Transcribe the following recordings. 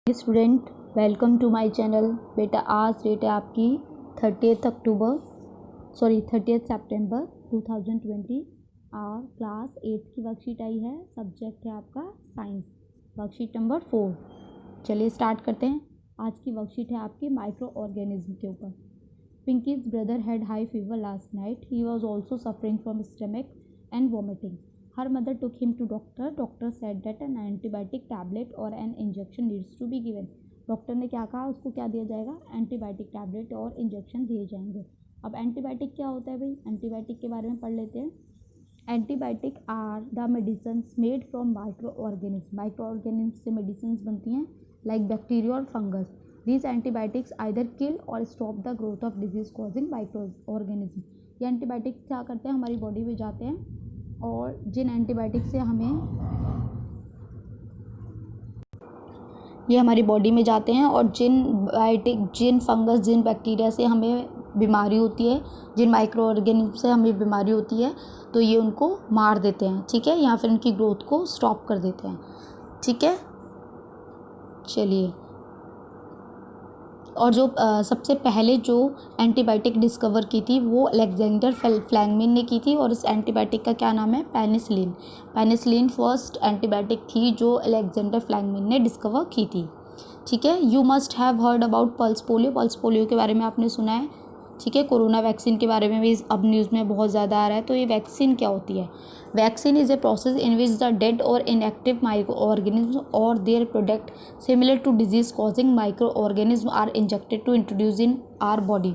Student, welcome to my channel. बेटा आज date है आपकी 30 सितंबर 2020 और क्लास 8 की वर्कशीट आई है। सब्जेक्ट है आपका साइंस, वर्कशीट नंबर 4। चलिए स्टार्ट करते हैं। आज की वर्कशीट है आपकी माइक्रो ऑर्गेनिज्म के ऊपर। Pinkies brother had high fever last night. He was also suffering from stomach and vomiting. Her mother took him to doctor. Doctor said that an antibiotic tablet or an injection needs to be given. Doctor ने क्या कहा, उसको क्या दिया जाएगा, antibiotic tablet और injection दिए जाएंगे। अब एंटीबायोटिक क्या होता है भाई, एंटीबायोटिक के बारे में पढ़ लेते हैं। Antibiotic are the medicine made from microorganism. Microorganism से मेडिसिन बनती हैं लाइक बैक्टीरिया और fungus. These antibiotics either kill और stop the growth of disease causing microorganism. ये एंटीबायोटिक्स क्या करते हैं, हमारी बॉडी में जाते हैं और जिन एंटीबायोटिक से ये हमारी बॉडी में जाते हैं और जिन फंगस, जिन बैक्टीरिया से हमें बीमारी होती है, जिन माइक्रो ऑर्गेनिज्म से हमें बीमारी होती है, तो ये उनको मार देते हैं, ठीक है, या फिर उनकी ग्रोथ को स्टॉप कर देते हैं, ठीक है। चलिए, और जो सबसे पहले जो एंटीबायोटिक डिस्कवर की थी वो अलेक्जेंडर फ्लैंगमिन ने की थी और इस एंटीबायोटिक का क्या नाम है, पेनिसिलिन। पेनिसिलिन फर्स्ट एंटीबायोटिक थी जो अलेक्जेंडर फ्लैंगमिन ने डिस्कवर की थी, ठीक है। You must have heard about pulse polio. Pulse polio के बारे में आपने सुना है, ठीक है। कोरोना वैक्सीन के बारे में भी अब न्यूज़ में बहुत ज़्यादा आ रहा है। तो ये वैक्सीन क्या होती है, vaccine is a process in which the dead और इनएक्टिव माइक्रो ऑर्गेनिज्म और their product similar to disease causing microorganism are injected to introduce in our body.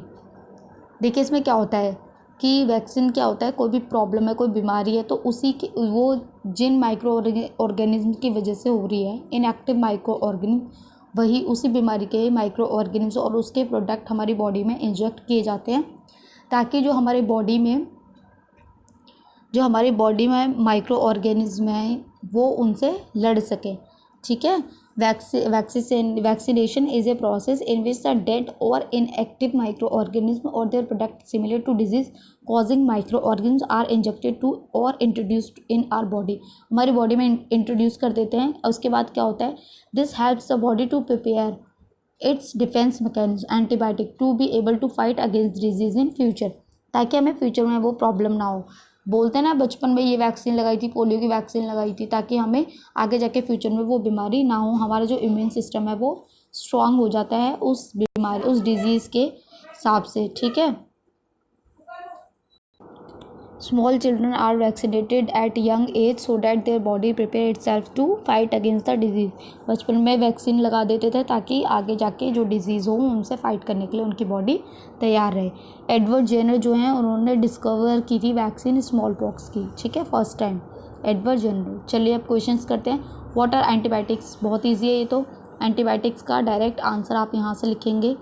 देखिए इसमें क्या होता है कि वैक्सीन क्या होता है, कोई भी प्रॉब्लम है, कोई बीमारी है, तो उसी के वो जिन माइक्रो ऑर्गेनिज्म की वजह से हो रही है, इनएक्टिव माइक्रो ऑर्गेनिज्म, वही उसी बीमारी के माइक्रो ऑर्गेनिज्म और उसके प्रोडक्ट हमारी बॉडी में इंजेक्ट किए जाते हैं ताकि जो हमारे बॉडी में माइक्रो ऑर्गेनिज्म हैं वो उनसे लड़ सके, ठीक है। Vaccination is a process in which the dead और इनएक्टिव माइक्रो ऑर्गेनिज्म और their product similar to disease causing microorganism are injected to और इंट्रोड्यूस्ड इन आर बॉडी। हमारी बॉडी में इंट्रोड्यूस कर देते हैं और उसके बाद क्या होता है, this helps the body to prepare its defence mechanism antibiotic to be able to fight against disease in future, ताकि हमें फ्यूचर में वो प्रॉब्लम ना हो। बोलते हैं ना, बचपन में ये वैक्सीन लगाई थी, पोलियो की वैक्सीन लगाई थी, ताकि हमें आगे जाके फ्यूचर में वो बीमारी ना हो। हमारा जो इम्यून सिस्टम है वो स्ट्रांग हो जाता है उस बीमारी, उस डिजीज़ के हिसाब से, ठीक है। Small children are vaccinated at young age so that their body prepare itself to fight against the disease. बचपन में वैक्सीन लगा देते थे ताकि आगे जाके जो डिजीज़ हो उनसे फाइट करने के लिए उनकी बॉडी तैयार रहे। एडवर्ड जेनर जो हैं उन्होंने डिस्कवर की थी वैक्सीन स्मॉल पॉक्स की, ठीक है, फर्स्ट टाइम, एडवर्ड जेनर। चलिए अब क्वेश्चंस करते हैं। व्हाट आर एंटीबायोटिक्स, बहुत ईजी है ये तो। एंटीबायोटिक्स का डायरेक्ट आंसर आप यहाँ से लिखेंगे।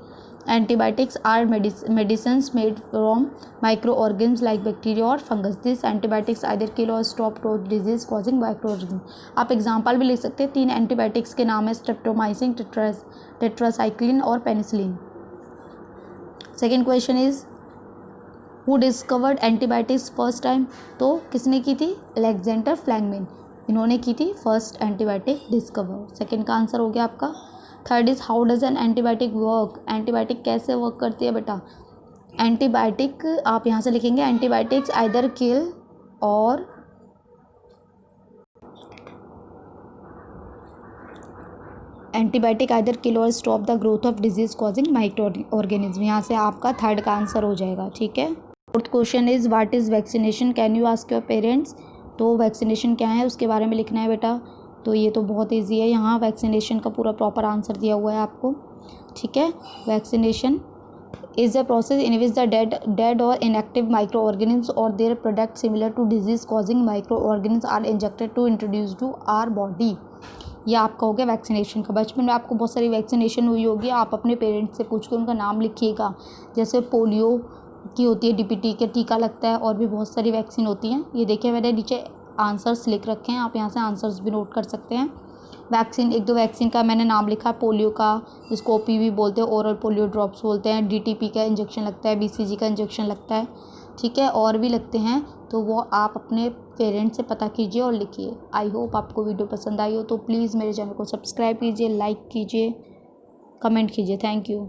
Antibiotics are medicines made from microorganisms like bacteria or fungus. These antibiotics either kill or stop growth disease causing microorganisms. आप एग्जाम्पल भी लिख सकते हैं। 3 एंटीबायोटिक्स के नाम है स्ट्रेप्टोमाइसिन, टेट्रासाइक्लिन और penicillin. Second question is who discovered antibiotics first time, तो किसने की थी, अलेक्जेंडर फ्लैंगमिन, इन्होंने की थी फर्स्ट एंटीबायोटिक डिस्कवर। सेकेंड का आंसर हो गया आपका। Third is how does an antibiotic work, antibiotic कैसे वर्क करती है बेटा। एंटीबायोटिक आप यहाँ से लिखेंगे, एंटीबायोटिक्स आइदर किल और stop the growth of disease causing micro organism. यहाँ से आपका थर्ड का आंसर हो जाएगा, ठीक है। Fourth question is what is vaccination, can you ask your parents. तो वैक्सीनेशन क्या है उसके बारे में लिखना है बेटा। तो ये तो बहुत ईजी है, यहाँ वैक्सीनेशन का पूरा प्रॉपर आंसर दिया हुआ है आपको, ठीक है। Vaccination is a process in which the dead और इनएक्टिव माइक्रो ऑर्गेनिज्म और their product similar to disease causing microorganism are injected to introduce to our body. ये आपका हो गया वैक्सीनेशन का। बचपन में आपको बहुत सारी वैक्सीनेशन हुई होगी, आप अपने पेरेंट्स से पूछ के उनका नाम लिखिएगा। जैसे पोलियो की होती है, डीपीटी का टीका लगता है, और भी बहुत सारी वैक्सीन होती हैं। ये देखिए मैंने नीचे आंसर्स लिख रखे हैं, आप यहाँ से आंसर्स भी नोट कर सकते हैं। वैक्सीन, एक दो वैक्सीन का मैंने नाम लिखा, पोलियो का जिसको ओपीवी बोलते हैं, ओरल पोलियो ड्रॉप्स बोलते हैं, डीटीपी का इंजेक्शन लगता है, बीसीजी का इंजेक्शन लगता है। ठीक है, और भी लगते हैं तो वो आप अपने पेरेंट्स से पता कीजिए और लिखिए। आई होप आपको वीडियो पसंद आई हो, तो प्लीज़ मेरे चैनल को सब्सक्राइब कीजिए, लाइक कीजिए, कमेंट कीजिए। Thank you.